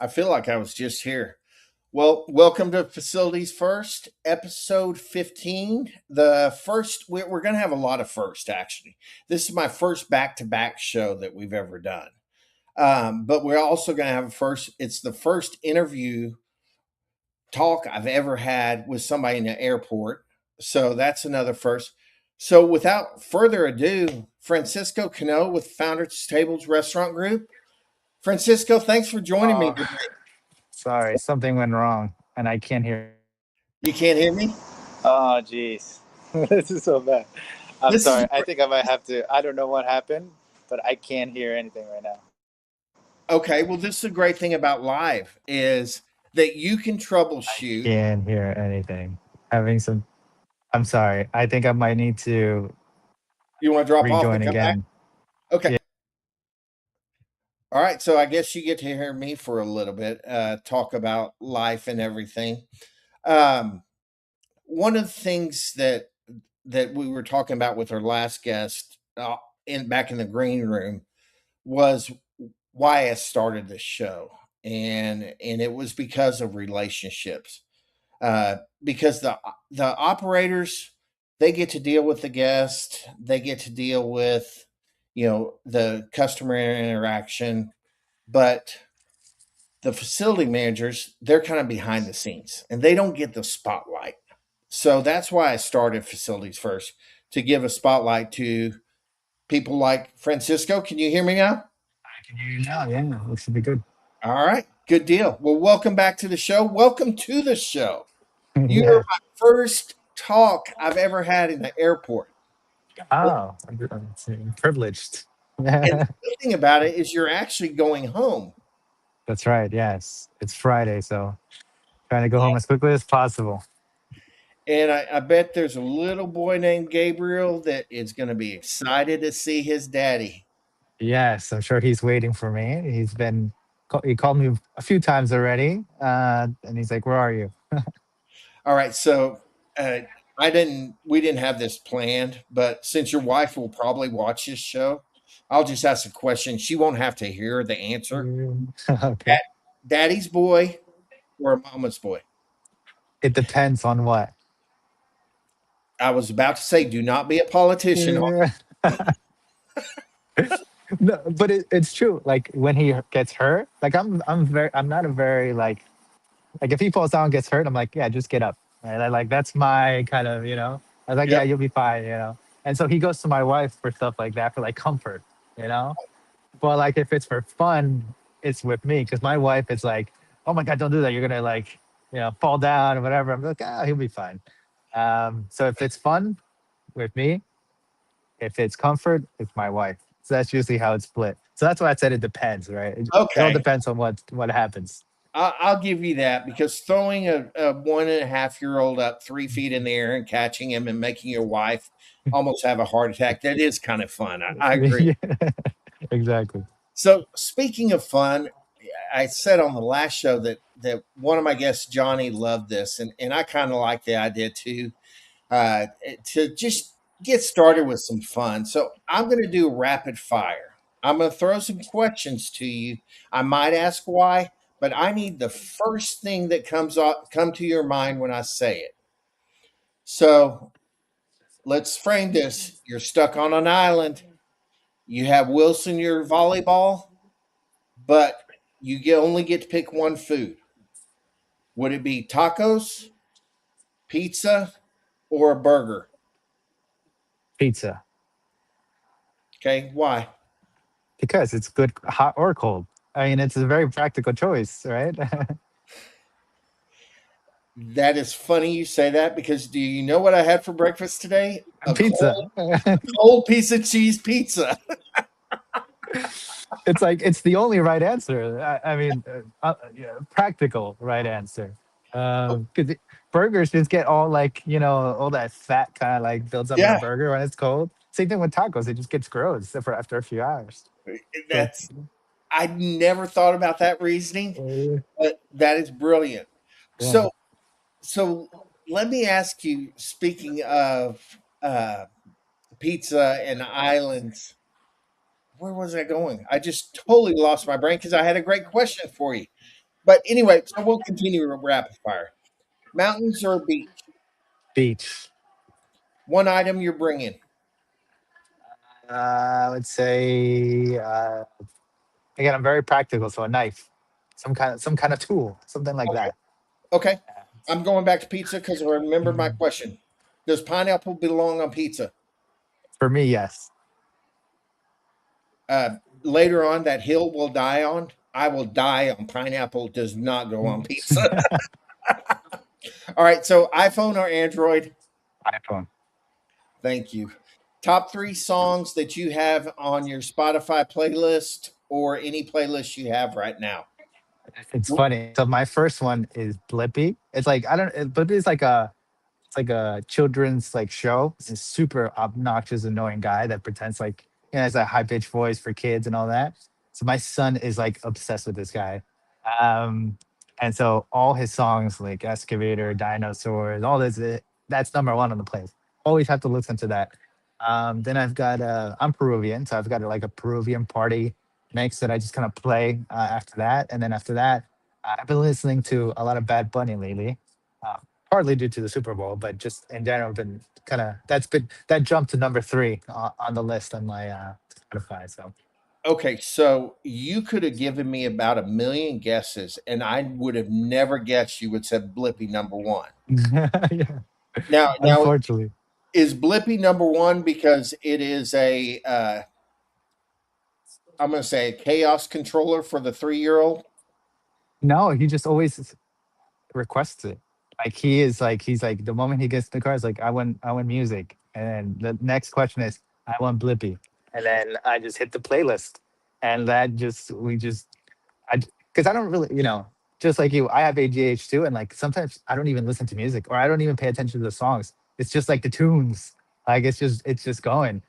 I feel like I was just here. Well, welcome to Facilities First, episode 15. The first, we're going to have a lot of first, actually. This is my first back to back show that we've ever done. But we're also going to have a first, it's the first interview talk I've ever had with somebody in the airport. So that's another first. So without further ado, Francisco Cano with Founders Tables Restaurant Group. Francisco, thanks for joining me Oh, today. sorry, something went wrong, and I can't hear. You can't hear me? Oh, jeez, this is so bad. I'm This is sorry. I think I might have to. I don't know what happened, but I can't hear anything right now. okay. Well, this is a great thing about live is that you can I troubleshoot. can't hear anything. Having some. I'm sorry. I think I might need to You want to drop off and rejoin come back? again. Okay. Yeah. All right. So I guess you get to hear me for a little bit, talk about life and everything. Um, One of the things that we were talking about with our last guest in back in the green room was why I started this show, and it was because of relationships. Because the operators, they get to deal with the guest, they get to deal with the customer interaction, but the facility managers, they're kind of behind the scenes and they don't get the spotlight. So that's why I started Facilities First, to give a spotlight to people like Francisco. Can you hear me now? I can hear you now. Yeah, this should be good. All right, good deal. Well, welcome back to the show. Welcome to the show. You're Yeah. my first talk I've ever had in the airport. Oh, I'm privileged. And the good thing about it is you're actually going home. That's right. Yes, it's Friday, so trying to go home as quickly as possible. And I bet there's a little boy named Gabriel that is going to be excited to see his daddy. Yes, I'm sure he's waiting for me. He called me a few times already, and he's like, "Where are you?" All right, so uh, we didn't have this planned, but since your wife will probably watch this show, I'll just ask a question. She won't have to hear the answer. Okay. Daddy's boy or mama's boy? It depends on what. I was about to say, do not be a politician. Yeah. No, but it's true. Like when he gets hurt, like I'm not a very like if he falls down and gets hurt, I'm like, yeah, just get up. Right? Like that's my kind of, I was like, yeah, Yep. you'll be fine. And so he goes to my wife for stuff like that for like comfort, you know. But like if it's for fun, it's with me because my wife is like, oh my god, don't do that. You're gonna like, fall down or whatever. I'm like, he'll be fine. So if it's fun with me, if it's comfort, it's my wife. So that's usually how it's split. So that's why I said it depends, right? It all Okay. depends on what happens. I'll give you that because throwing a 1.5 year old up 3 feet in the air and catching him and making your wife almost have a heart attack, that is kind of fun. I agree. Yeah, exactly. So speaking of fun, I said on the last show that one of my guests, Johnny, loved this, and I kind of like the idea too, to just get started with some fun. So I'm going to do rapid fire. I'm going to throw some questions to you. I might ask why, but I need the first thing that come to your mind when I say it. So let's frame this. You're stuck on an island. You have Wilson your volleyball, but only get to pick one food. Would it be tacos, pizza, or a burger? Pizza. Okay, why? Because it's good hot or cold. I mean, it's a very practical choice, right? That is funny you say that because do you know what I had for breakfast today? Pizza. Cold piece of cheese pizza. It's like it's the only right answer. I mean, yeah, practical right answer. Because burgers just get all like all that fat kind of like builds up in a Yeah, burger when it's cold. Same thing with tacos; it just gets gross for after a few hours. So, that's I never thought about that reasoning, but that is brilliant. yeah, So so let me ask you, speaking of pizza and islands, where was I going? I just totally lost my brain because I had a great question for you. But anyway, so we'll continue with rapid fire. Mountains or beach? Beach. One item you're bringing. I would say again, I'm very practical, so a knife, some kind of tool, something like Okay. that. Okay. I'm going back to pizza because I remember my question. Does pineapple belong on pizza? For me, yes. Later on, that hill will die on. I will die on pineapple. Does not go on pizza. All right. So iPhone or Android? iPhone. Thank you. Top three songs that you have on your Spotify playlist or any playlist you have right now. It's funny. So my first one is Blippy. It's like I don't. Blippy is like a it's like a children's like show. It's a super obnoxious, annoying guy that pretends like has a high pitched voice for kids and all that. So my son is like obsessed with this guy, um, and so all his songs like Excavator, Dinosaurs, all this. That's number one on the playlist. Always have to listen to that. Then I've got I'm Peruvian, so I've got like a Peruvian party mix that I just kind of play after that, and then after that, I've been listening to a lot of Bad Bunny lately. Uh, Partly due to the Super Bowl, but just in general, been kind of that jumped to number three on the list on my Spotify. So Okay, so you could have given me about a million guesses, and I would have never guessed you would say Blippy number one. yeah, Now unfortunately, is Blippy number one because it is a I'm going to say a chaos controller for the 3-year-old? no, he just always requests it. Like he's like the moment he gets in the car, it's like I want music, and then the next question is I want Blippy, and then I just hit the playlist, and that just we just I because I don't really, just like you, I have ADHD too, and like sometimes I don't even listen to music or I don't even pay attention to the songs. It's just like the tunes, like it's just going,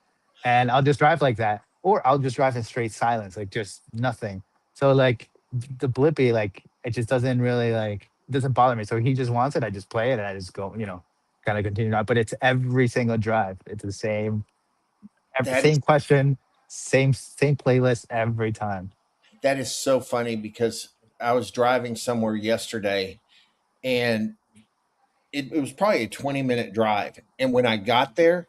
and I'll just drive like that, or I'll just drive in straight silence, like just nothing. So like the Blippy, like it just doesn't really like doesn't bother me. So he just wants it, I just play it, and I just go, kind of continue on. But it's every single drive. It's the That is same question, same playlist every time. that is so funny because I was driving somewhere yesterday and it was probably a 20-minute drive. And when I got there,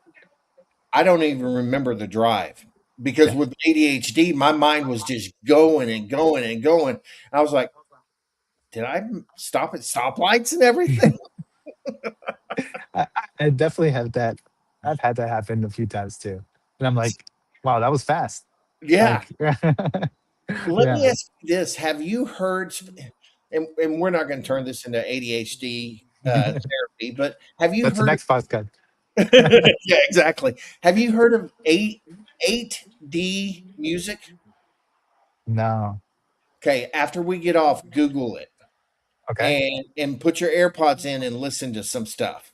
I don't even remember the drive because Yeah. with ADHD, my mind was just going and going and going. I was like, did I stop at stoplights and everything? I definitely have that. I've had that happen a few times too. And I'm like, wow, that was fast. Yeah. Like, Let me yeah, ask you this. Have you heard, and we're not going to turn this into ADHD therapy, but have you that's the heard, next podcast. yeah, exactly. Have you heard of 8D music? No. Okay. After we get off, Google it Okay. and put your AirPods in and listen to some stuff.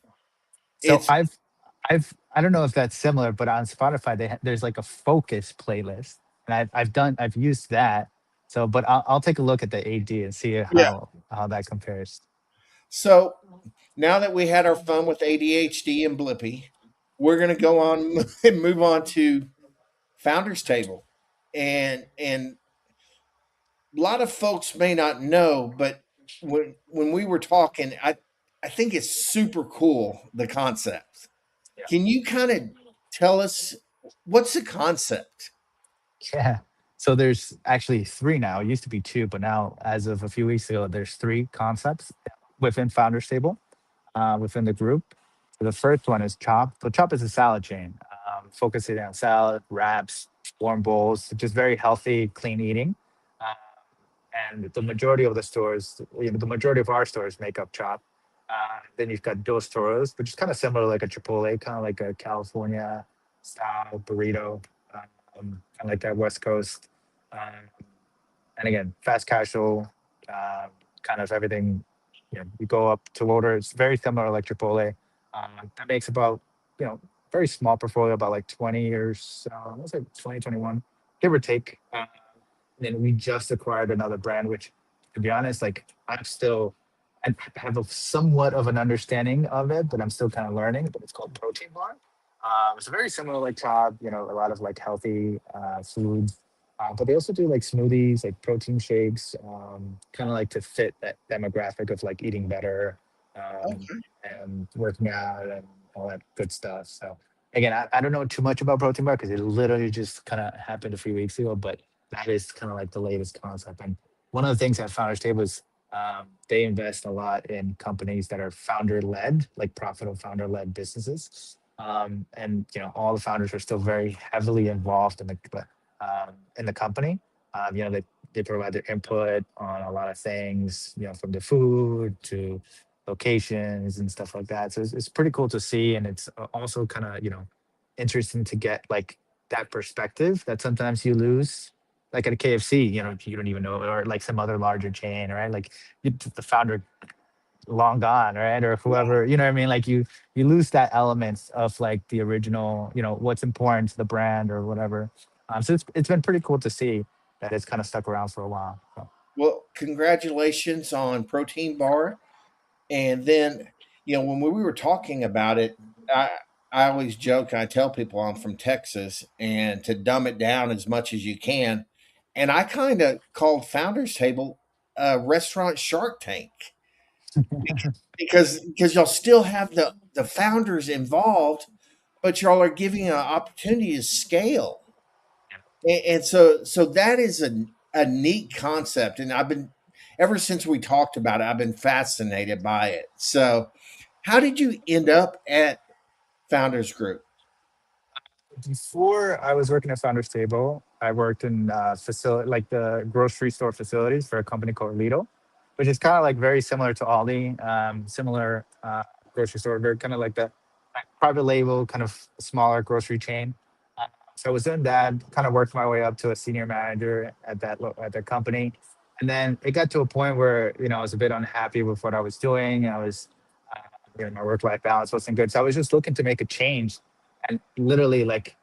So It's, I don't know if that's similar, but on Spotify there's like a focus playlist, and I've used that. So, but I'll take a look at the AD and see yeah. how that compares. So now that we had our fun with ADHD and Blippy, we're going to go on and move on to Founders Table. And a lot of folks may not know, but when we were talking, I think it's super cool the concept. Can you kind of tell us what's the concept? Yeah. So there's actually three now. It used to be two, but now, as of a few weeks ago, there's three concepts within Founders Table, within the group. So the first one is Chopt. So Chopt is a salad chain, focusing on salad, wraps, warm bowls, just very healthy, clean eating. Uh, and the majority of the stores, the majority of our stores make up Chop. Then you've got Dos Toros, which is kind of similar, like a Chipotle, kind of like a California style burrito, kind of like that West Coast. Um, and again, fast casual, kind of everything. You go up to order. It's very similar like Chipotle. That makes about, very small portfolio, about like 20 or so, let's say 2021, give or take. And then we just acquired another brand, which, to be honest, like I have a somewhat of an understanding of it, but I'm still kind of learning. But it's called Protein Bar. It's very similar like Todd, a lot of like healthy foods. But they also do like smoothies, like protein shakes, kind of like to fit that demographic of like eating better, um, Okay. and working out and all that good stuff. So again, I don't know too much about protein bar because it literally just kind of happened a few weeks ago, but that is kind of like the latest concept. And one of the things at Founders Table is they invest a lot in companies that are founder led, like profitable founder led businesses. And all the founders are still very heavily involved in the company. They provide their input on a lot of things, from the food to locations and stuff like that. So it's pretty cool to see, and it's also kind of interesting to get like that perspective that sometimes you lose. Like at a KFC, you don't even know, or like some other larger chain, right? Like the founder long gone, right? Or whoever, you know what I mean? Like you lose that element of like the original, what's important to the brand or whatever. So it's been pretty cool to see that it's kind of stuck around for a while. So. Well, congratulations on Protein Bar. And then, when we were talking about it, I I always joke. I tell people I'm from Texas, and to dumb it down as much as you can. And I kind of called Founders Table restaurant Shark Tank because y'all still have the founders involved, but y'all are giving an opportunity to scale. And so that is a neat concept, and I've been ever since we talked about it, I've been fascinated by it. So, how did you end up at Founders Group? Before I was working at Founders Table, I worked in facility like the grocery store facilities for a company called Lido, which is kind of like very similar to Aldi, similar grocery store, very kind of like the like private label, kind of smaller grocery chain. Uh, so I was doing that, kind of worked my way up to a senior manager at at that company, and then it got to a point where I was a bit unhappy with what I was doing. I was, my work life balance wasn't good, so I was just looking to make a change, and literally like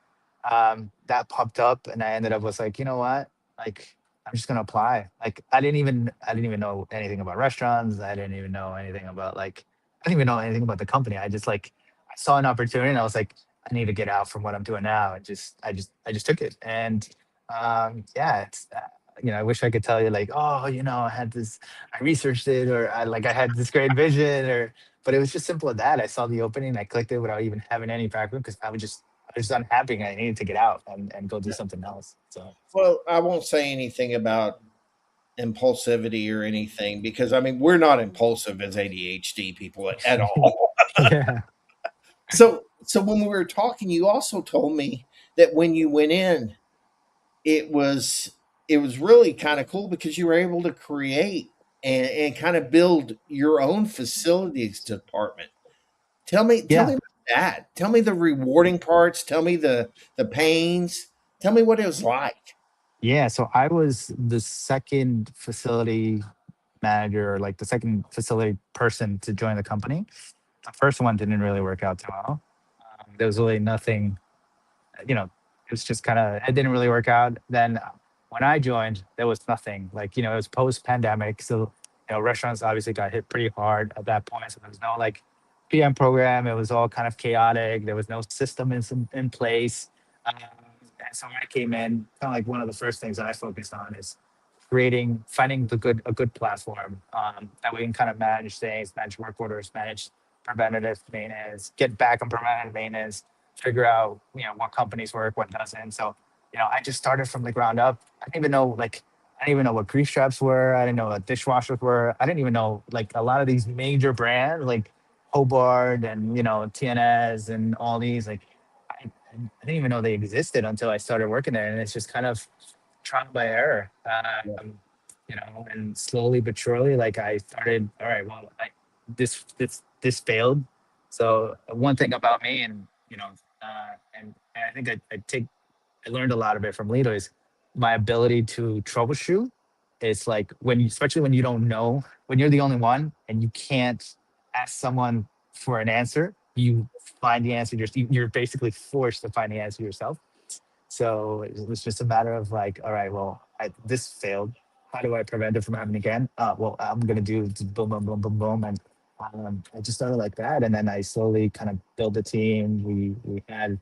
that popped up and I ended up was like, you know what, like I'm just gonna apply. Like I didn't even know anything about restaurants. I didn't even know anything about like I didn't even know anything about the company. I saw an opportunity and I was like, I need to get out from what I'm doing now, and I just took it. And yeah, it's I wish I could tell you like, oh, I had this, I researched it, or I had this great vision, or but it was just simple as that. I saw the opening, I clicked it without even having any background because I was unhappy and I needed to get out and go do something else. So Well, I won't say anything about impulsivity or anything because I mean we're not impulsive as ADHD people at all. yeah. So when we were talking, you also told me that when you went in, it was it was really kind of cool because you were able to create and kind of build your own facilities department. Tell Yeah. me about that. Tell me the rewarding parts. Tell me the pains. Tell me what it was like. Yeah. So I was the second facility manager, or like the second facility person to join the company. The first one didn't really work out too well. There was really nothing, it was just kind of, it didn't really work out. Then when I joined, there was nothing. Like, it was post pandemic. So, restaurants obviously got hit pretty hard at that point. So there was no like PM program. It was all kind of chaotic. There was no system in place. And so when I came in, kind of like one of the first things that I focused on is finding a good platform that we can kind of manage things, manage work orders, manage preventative maintenance, get back on preventative maintenance, figure out what companies work, what doesn't. So I just started from the ground up. I didn't even know what grease traps were. I didn't know what dishwashers were. I didn't even know like a lot of these major brands like Hobart and TNS and all these like I didn't even know they existed until I started working there, and it's just kind of trial by error. And slowly but surely, like I started. All right, well, this failed. So one thing about me, and and I think I learned a lot of it from Lito is my ability to troubleshoot. It's like especially when you don't know, when you're the only one and you can't ask someone for an answer, you find the answer. You're basically forced to find the answer yourself. So it was just a matter of like, all right, well, this failed. How do I prevent it from happening again? Well, I'm gonna do boom, boom, boom, boom, boom, and I just started like that, and then I slowly kind of built a team. We had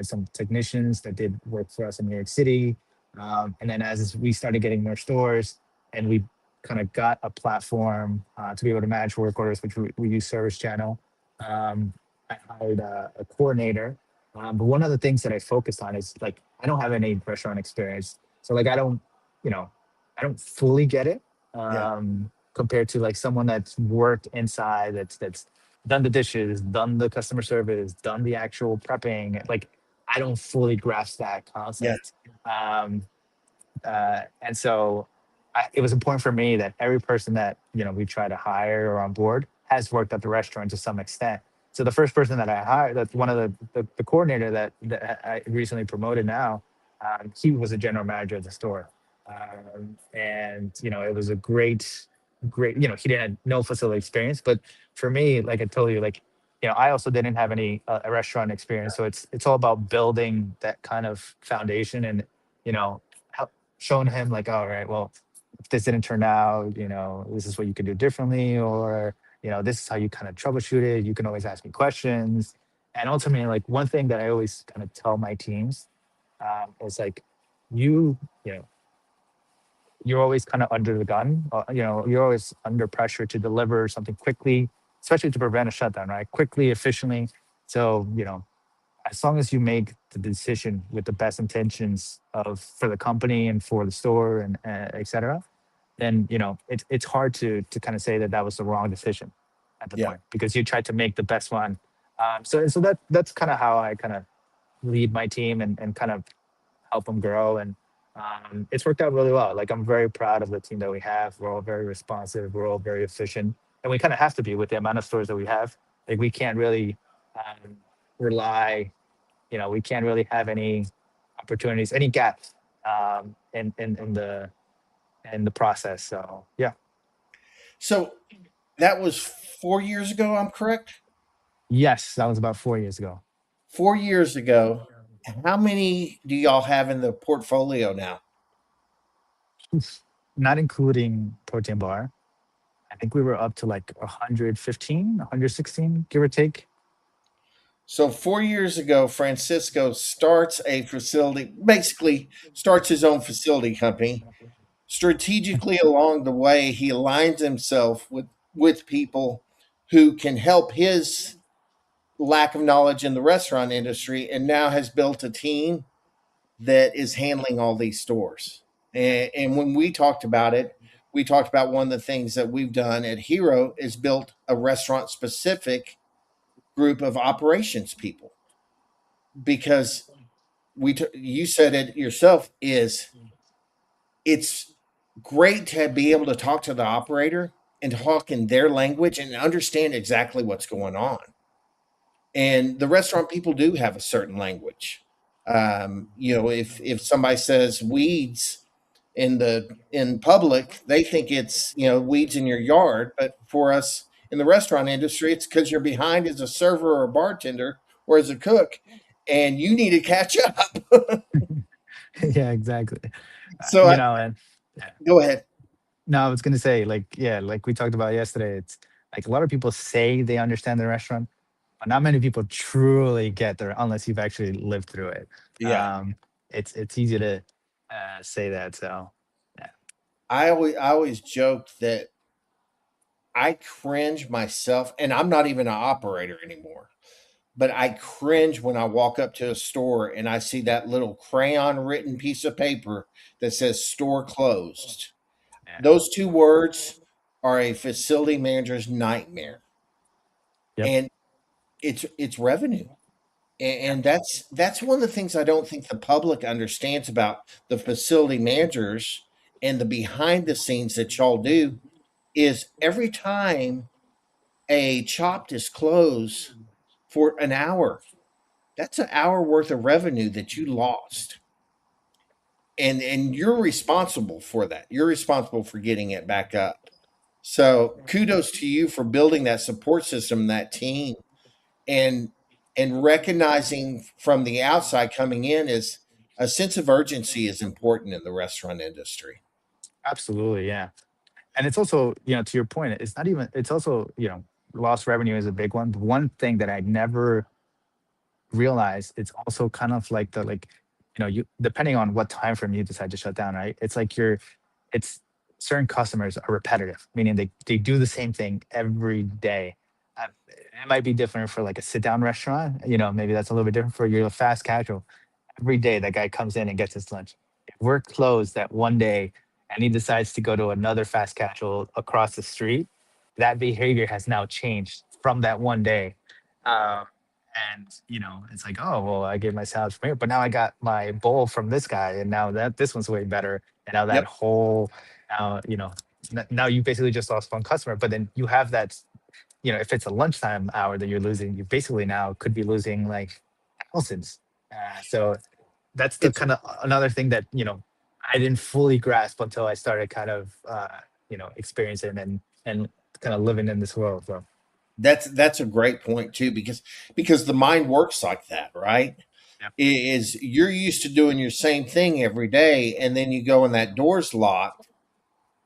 some technicians that did work for us in New York City. And then as we started getting more stores and we kind of got a platform to be able to manage work orders, which we use Service Channel, um, I hired a coordinator. But one of the things that I focused on is like, I don't have any restaurant experience. So like, you know, I don't fully get it Yeah. compared to like someone that's worked inside, that's done the dishes, done the customer service, done the actual prepping. Like, I don't fully grasp that Yeah. concept. Um, and so it was important for me that every person that we try to hire or on board has worked at the restaurant to some extent. So the first person that I hired, that's one of the coordinator that I recently promoted now, he was a general manager of the store, and it was a great. He didn't have no facility experience, but for me, like I told you, like I also didn't have any a restaurant experience, so it's all about building that kind of foundation and you know showing him like, all right, well, if this didn't turn out, this is what you could do differently, or this is how you kind of troubleshoot it. You can always ask me questions. And ultimately, like one thing that I always kind of tell my teams is like, you, you know, you're always kind of under the gun. You're always under pressure to deliver something quickly, especially to prevent a shutdown, right? Quickly, efficiently. So, as long as you make the decision with the best intentions of for the company and for the store and et cetera, then it's hard to kind of say that that was the wrong decision at the Yeah. point because you tried to make the best one. So that's kind of how I kind of lead my team and kind of help them grow. And it's worked out really well. Like I'm very proud of the team that we have. We're all very responsive. We're all very efficient, and we kind of have to be with the amount of stores that we have. Like we can't really rely we can't really have any opportunities, any gaps in the process. So yeah, So that was 4 years ago, I'm correct? yes, that was about 4 years ago. 4 years ago. How many do y'all have in the portfolio now? Not including protein bar. I think we were up to like 115, 116, give or take. So 4 years ago, Francisco starts a facility, basically starts his own facility company. Strategically along the way, he aligns himself with people who can help his lack of knowledge in the restaurant industry, and now has built a team that is handling all these stores. And when we talked about it, we talked about one of the things that we've done at Hero is built a restaurant specific group of operations people because you said it yourself is it's great to be able to talk to the operator and talk in their language and understand exactly what's going on. And the restaurant people do have a certain language. If somebody says weeds in public, they think it's weeds in your yard. But for us in the restaurant industry, it's because you're behind as a server or a bartender or as a cook, and you need to catch up. Yeah, exactly. So And yeah. go ahead. No, I was gonna say, like, yeah, like we talked about yesterday. It's like a lot of people say they understand the restaurant, but not many people truly get there unless you've actually lived through it. Yeah, Um, it's easy to say that. So, yeah, I always joke that I cringe myself, and I'm not even an operator anymore. But I cringe when I walk up to a store and I see that little crayon written piece of paper that says store closed. yeah, Those two words are a facility manager's nightmare. yep, And it's revenue. yeah, And that's one of the things I don't think the public understands about the facility managers and the behind the scenes that y'all do is every time a Chopt is closed for an hour, that's an hour worth of revenue that you lost. And you're responsible for that. You're responsible for getting it back up. So kudos to you for building that support system, that team, and and recognizing from the outside coming in is a sense of urgency is important in the restaurant industry. absolutely, yeah. And it's also, to your point, it's not even. It's also, lost revenue is a big one. But one thing that I never realized, it's also kind of like the like you depending on what time frame you decide to shut down, right? It's like it's certain customers are repetitive, meaning they do the same thing every day. It might be different for like a sit down restaurant, maybe that's a little bit different for your fast casual. Every day that guy comes in and gets his lunch. If we're closed that one day and he decides to go to another fast casual across the street, that behavior has now changed from that one day. Um, and it's like, oh well, I gave my salad from here, but now I got my bowl from this guy, and now that this one's way better, and now that Yep. whole, now you basically just lost one customer, but then you have that, if it's a lunchtime hour that you're losing, you basically now could be losing like thousands. So that's the It's kind of another thing that I didn't fully grasp until I started kind of experiencing and kind of living in this world. So that's a great point too, because the mind works like that, right? yeah, Is you're used to doing your same thing every day, and then you go and that door's locked,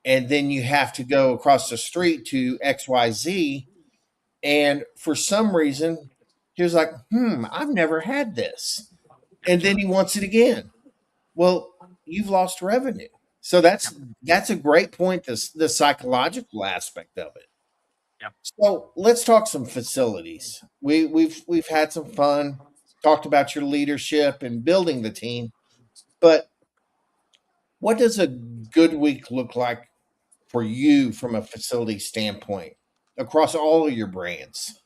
and then you have to go across the street to XYZ, and for some reason he was like, I've never had this, and then he wants it again. Well, you've lost revenue. So yeah, that's a great point, the psychological aspect of it. yeah. So let's talk some facilities. We've had some fun, talked about your leadership and building the team, but what does a good week look like for you from a facility standpoint across all of your brands?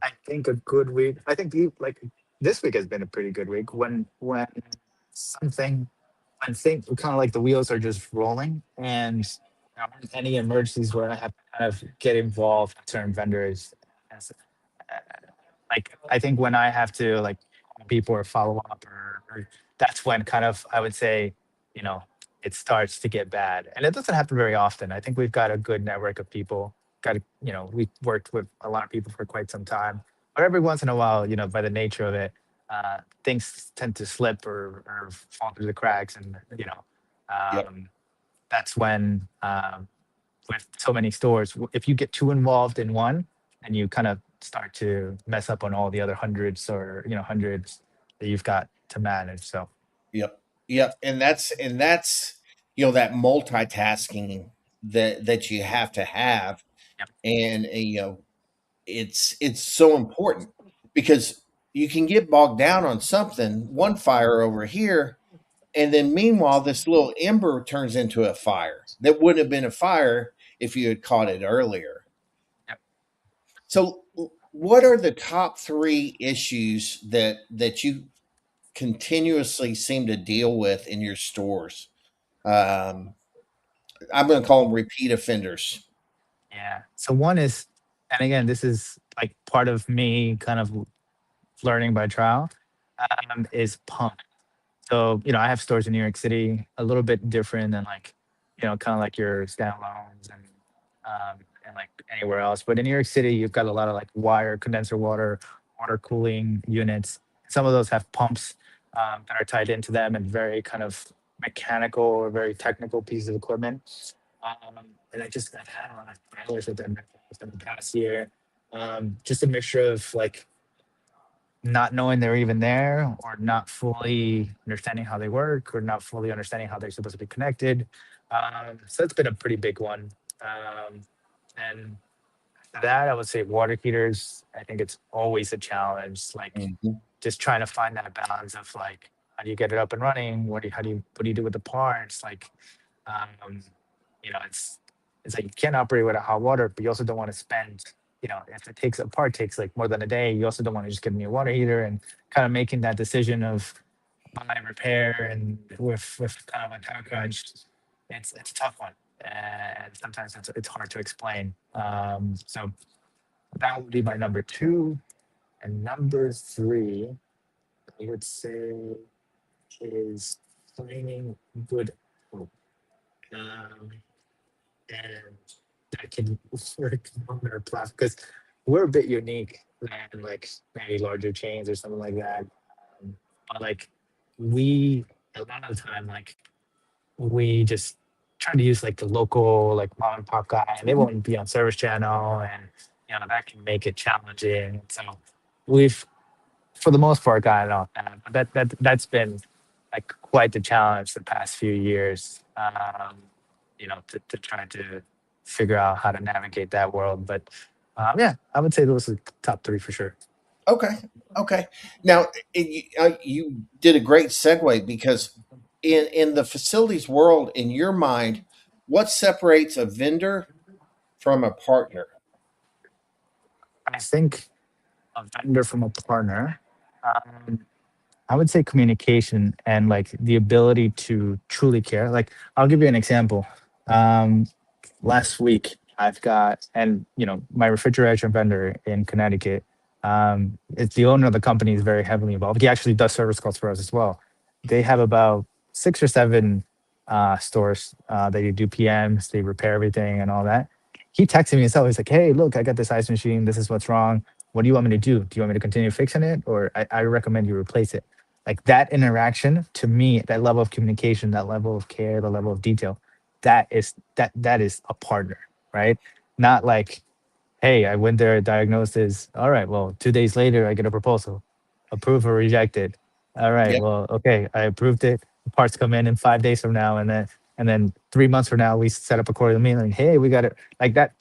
I think a good week. I think like this week has been a pretty good week something when things kind of like the wheels are just rolling, and any emergencies where I have to kind of get involved with certain vendors. As, like I think when I have to like call people or follow up, or that's when kind of I would say, you know, it starts to get bad. And it doesn't happen very often. I think we've got a good network of people. We've worked with a lot of people for quite some time. But every once in a while, by the nature of it, things tend to slip or fall through the cracks. And, Yep, um, that's when with so many stores, if you get too involved in one and you kind of start to mess up on all the other hundreds or hundreds that you've got to manage. So yep, yep. And that's that multitasking that you have to have, yep, and it's so important because you can get bogged down on something, one fire over here, and then meanwhile this little ember turns into a fire that wouldn't have been a fire if you had caught it earlier. yep. So what are the top three issues that you continuously seem to deal with in your stores? um, I'm going to call them repeat offenders. Yeah. So one is, and again, this is like part of me kind of learning by trial, is pump. So, I have stores in New York City, a little bit different than like, kind of like your standalones and like anywhere else. But in New York City, you've got a lot of like wire, condenser water cooling units. Some of those have pumps that are tied into them and very kind of mechanical or very technical pieces of equipment. And I've had a lot of trailers with them in the past year. Just a mixture of like not knowing they're even there or not fully understanding how they work or not fully understanding how they're supposed to be connected. So that's been a pretty big one. And that I would say water heaters, I think it's always a challenge. Like Mhm. just trying to find that balance of like, how do you get it up and running? What do you do with the parts? Like, um, it's like you can't operate with a hot water, but you also don't want to spend, if it takes a part takes like more than a day, you also don't want to just get a new water heater and kind of making that decision of buy repair and with kind of a time crunch. It's a tough one. And sometimes it's hard to explain. So that would be my number two. And number three, I would say is finding good hope. Um, and that can work on their platform because we're a bit unique than like maybe larger chains or something like that. But like we a lot of the time like we just try to use like the local like mom and pop guy and they won't be on service channel and that can make it challenging. So we've for the most part, gotten off that. But that's been like quite the challenge the past few years. To try to figure out how to navigate that world. But yeah, I would say those are top three for sure. Okay. Okay. Now, you did a great segue because in the facilities world, in your mind, what separates a vendor from a partner? I think a vendor from a partner. Um, I would say communication and like the ability to truly care. Like I'll give you an example. Um, Last week I've got, and my refrigeration vendor in Connecticut. It's the owner of the company is very heavily involved. He actually does service calls for us as well. They have about 6 or 7 stores. They do PMs, they repair everything and all that. He texted me himself. He's like, "Hey, look, I got this ice machine. This is what's wrong. What do you want me to do? Do you want me to continue fixing it, or I recommend you replace it?" Like that interaction to me, that level of communication, that level of care, the level of detail, that is a partner, right? Not like, hey, I went there, diagnosis. All right, well, 2 days later, I get a proposal, approve or rejected. All right, Yep. well, okay, I approved it. The parts come in 5 days from now, and then 3 months from now, we set up a quarterly meeting. Like, hey, we got it. Like that.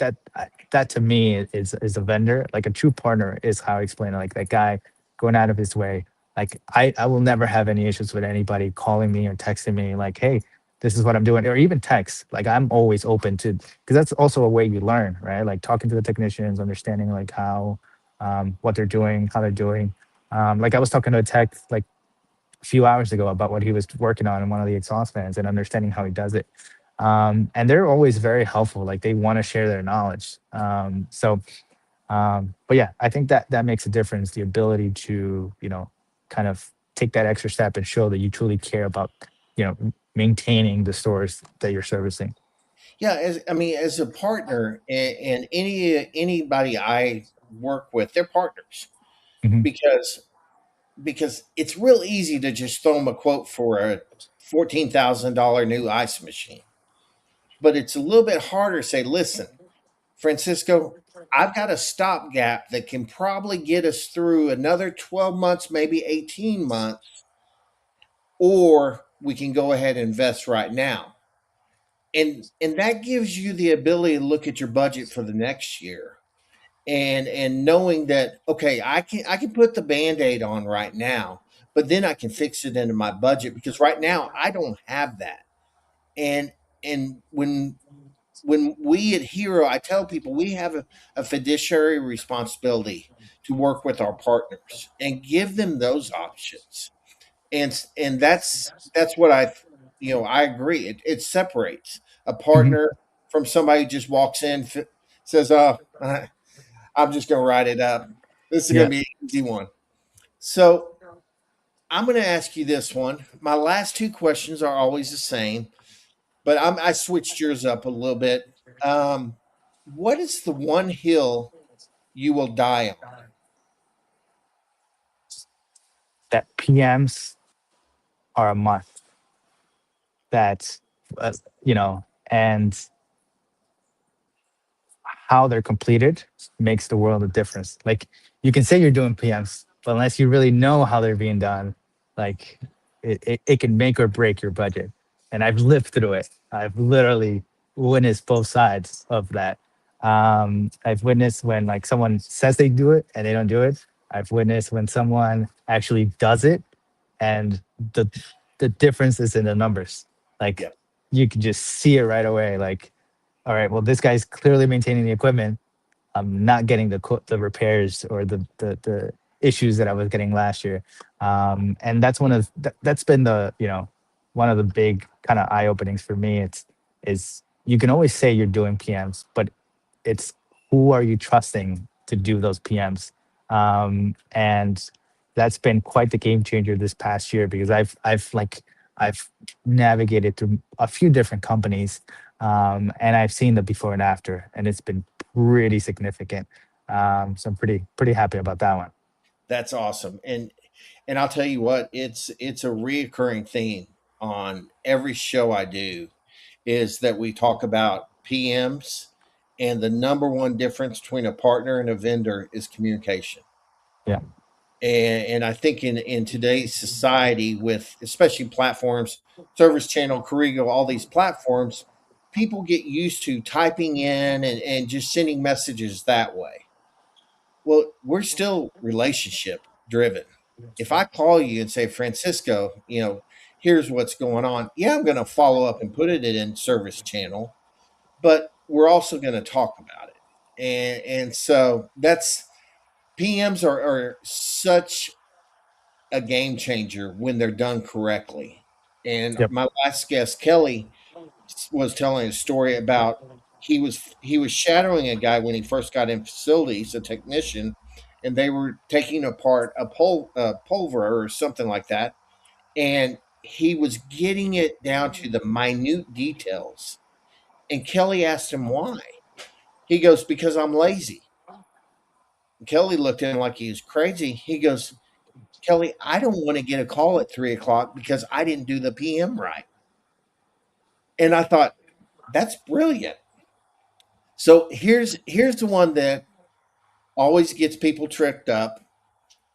That to me is a vendor. Like a true partner is how I explain it. Like that guy going out of his way. Like I will never have any issues with anybody calling me or texting me. Like, hey, this is what I'm doing, or even text. Like I'm always open to, because that's also a way you learn, right? Like talking to the technicians, understanding like how, what they're doing, how they're doing. Like I was talking to a tech like a few hours ago about what he was working on in one of the exhaust fans and understanding how he does it. And they're always very helpful. Like they want to share their knowledge. But yeah, I think that makes a difference. The ability to, kind of take that extra step and show that you truly care about, maintaining the stores that you're servicing. Yeah, I mean, as a partner, and anybody I work with, they're partners Hmm. because it's real easy to just throw them a quote for a $14,000 new ice machine, but it's a little bit harder to say, listen, Francisco, I've got a stopgap that can probably get us through another 12 months, maybe 18 months, or we can go ahead and invest right now. And that gives you the ability to look at your budget for the next year, and knowing that, okay, I can put the band-aid on right now, but then I can fix it into my budget because right now I don't have that. And when we at Hero, I tell people we have a fiduciary responsibility to work with our partners and give them those options. And that's what I agree. It separates a Hmm. partner from somebody who just walks in, says, "Oh, I'm just going to write it up. This is going Yeah. to be an easy one." So I'm going to ask you this one. My last two questions are always the same, but I switched yours up a little bit. Um, what is the one hill you will die on? That PMs are a must. That's, uh, and how they're completed makes the world of difference. Like you can say you're doing PMs, but unless you really know how they're being done, like it can make or break your budget. And I've lived through it. I've literally witnessed both sides of that. I've witnessed when like someone says they do it and they don't do it. I've witnessed when someone actually does it and the the difference is in the numbers. Like Yeah, you can just see it right away. Like, all right, well, this guy's clearly maintaining the equipment. I'm not getting the repairs or the issues that I was getting last year. And that's that's been one of the big kind of eye openings for me. Is you can always say you're doing PMs, but it's who are you trusting to do those PMs? And that's been quite the game changer this past year because I've navigated through a few different companies, and I've seen the before and after, and it's been pretty significant. So I'm pretty happy about that one. that's awesome. And I'll tell you what, it's a reoccurring theme on every show I do is that we talk about PMs, and the number one difference between a partner and a vendor is communication. Yeah. And I think in today's society, with especially platforms, Service Channel, Corrigo, all these platforms, people get used to typing in and just sending messages that way. Well, we're still relationship driven. If I call you and say, Francisco, here's what's going on, yeah, I'm going to follow up and put it in Service Channel, but we're also going to talk about it. And so that's PMs are such a game changer when they're done correctly. And Yep. my last guest, Kelly, was telling a story about he was shadowing a guy when he first got in facilities, a technician, and they were taking apart a pulver or something like that, and he was getting it down to the minute details. And Kelly asked him why. He goes, "Because I'm lazy." And Kelly looked at him like he was crazy. He goes, "Kelly, I don't want to get a call at 3 o'clock because I didn't do the PM right." And I thought, that's brilliant. So here's the one that always gets people tripped up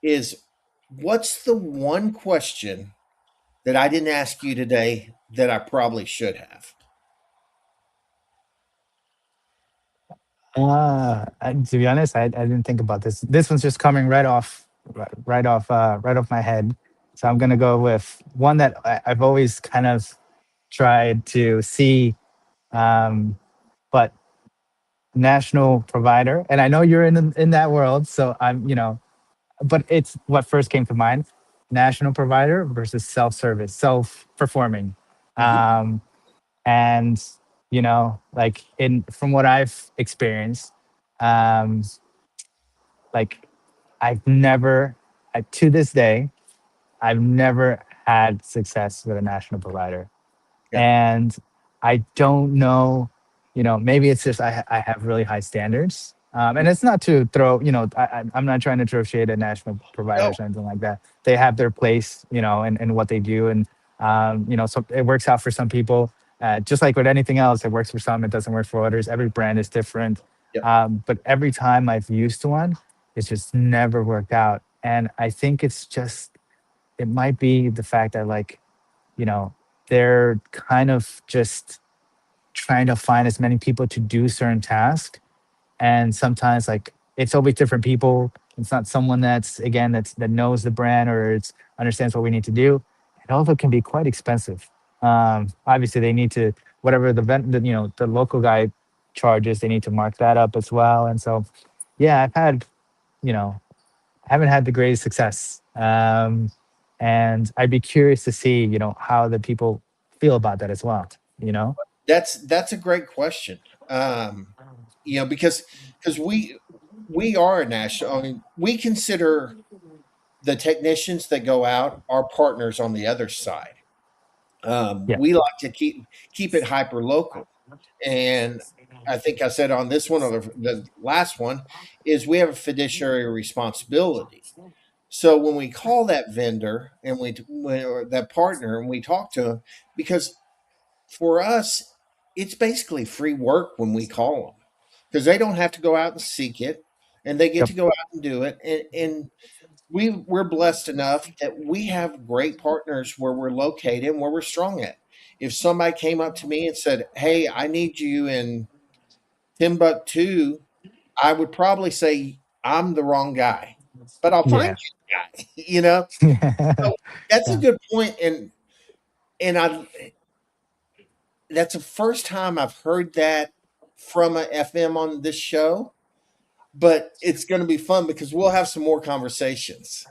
is, what's the one question that I didn't ask you today that I probably should have? To be honest, I didn't think about this. This one's just coming right off my head. So I'm gonna go with one that I've always kind of tried to see, um, but national provider. And I know you're in that world, so but it's what first came to mind: national provider versus self-service, self-performing. Mhm. Um, and like in from what I've experienced, um like I've never to this day I've never had success with a national provider. Yeah. And I don't know, maybe it's just I have really high standards. And it's not to throw, I'm not trying to throw shade at national No. providers or anything like that. They have their place, in what they do. And, so it works out for some people. Just like with anything else, it works for some, it doesn't work for others. Every brand is different. Yeah. But every time I've used one, it's just never worked out. And I think it might be the fact that, like, you know, they're kind of just trying to find as many people to do certain tasks. And sometimes, like, it's always different people. It's not someone that knows the brand or it's understands what we need to do. It also can be quite expensive. Obviously they need to, whatever the local guy charges, they need to mark that up as well. And so, yeah, you know, haven't had the greatest success. And I'd be curious to see, how the people feel about that as well, you know? That's a great question. Um, because we are a national. I mean, we consider the technicians that go out our partners on the other side. Yeah. We like to keep it hyper local, and I think I said on this one or the last one is we have a fiduciary responsibility. So when we call that vendor and or that partner and we talk to them, because for us it's basically free work when we call them, because they don't have to go out and seek it, and they get Yep. to go out and do it. And we're blessed enough that we have great partners where we're located and where we're strong at. If somebody came up to me and said, "Hey, I need you in Timbuktu," I would probably say I'm the wrong guy, but I'll find Yeah. you a guy. So that's a Yeah. good point, and I that's the first time I've heard that from a FM on this show. But it's going to be fun because we'll have some more conversations.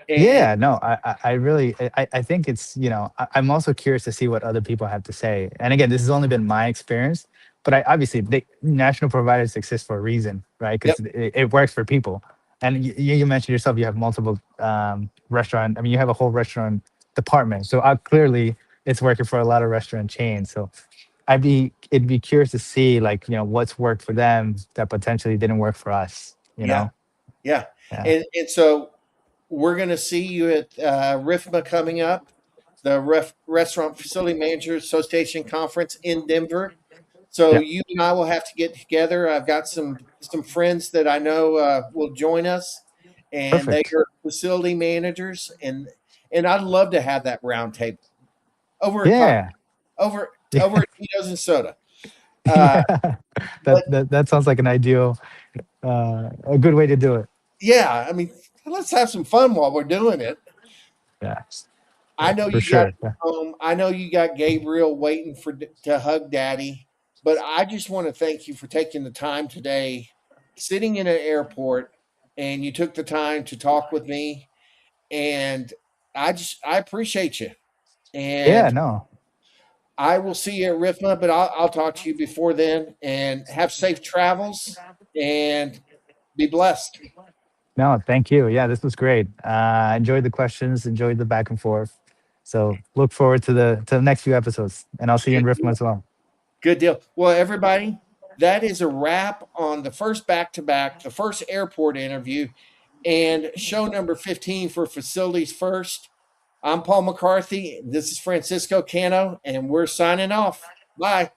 And Yeah, no, I really, I think it's, I'm also curious to see what other people have to say. And again, this has only been my experience, but obviously national providers exist for a reason, right? yep, Because it works for people. And you mentioned yourself, you have multiple restaurant. I mean, you have a whole restaurant department. So clearly it's working for a lot of restaurant chains. So it'd be curious to see, like, what's worked for them that potentially didn't work for us, you yeah, know? yeah, Yeah. and so we're going to see you at RIFMA coming up, the Restaurant Facility Managers Association conference in Denver. So Yeah. you and I will have to get together. I've got some friends that I know will join us, and they Perfect. are facility managers, and I'd love to have that round table over a coffee, Yeah. over Yeah. over Tito's and soda. Uh, Yeah. but That sounds like an ideal, a good way to do it. yeah, I mean, let's have some fun while we're doing it. Yeah. I know For you got to sure. get home. I know you got Gabriel waiting to hug Daddy, but I just want to thank you for taking the time today, sitting in an airport, and you took the time to talk with me, and I appreciate you, Yeah. and No. I will see you at RIFMA, but I'll talk to you before then, and have safe travels, and be blessed. No. Thank you. Yeah. This was great. Enjoyed the questions. Enjoyed the back and forth. So look forward to the next few episodes, and I'll see you in Good Riffma deal. as well. Good deal. Well, everybody, that is a wrap on the first back to back, the first airport interview, and show number 15 for Facilities First. I'm Paul McCarthy. This is Francisco Cano, and we're signing off. Bye.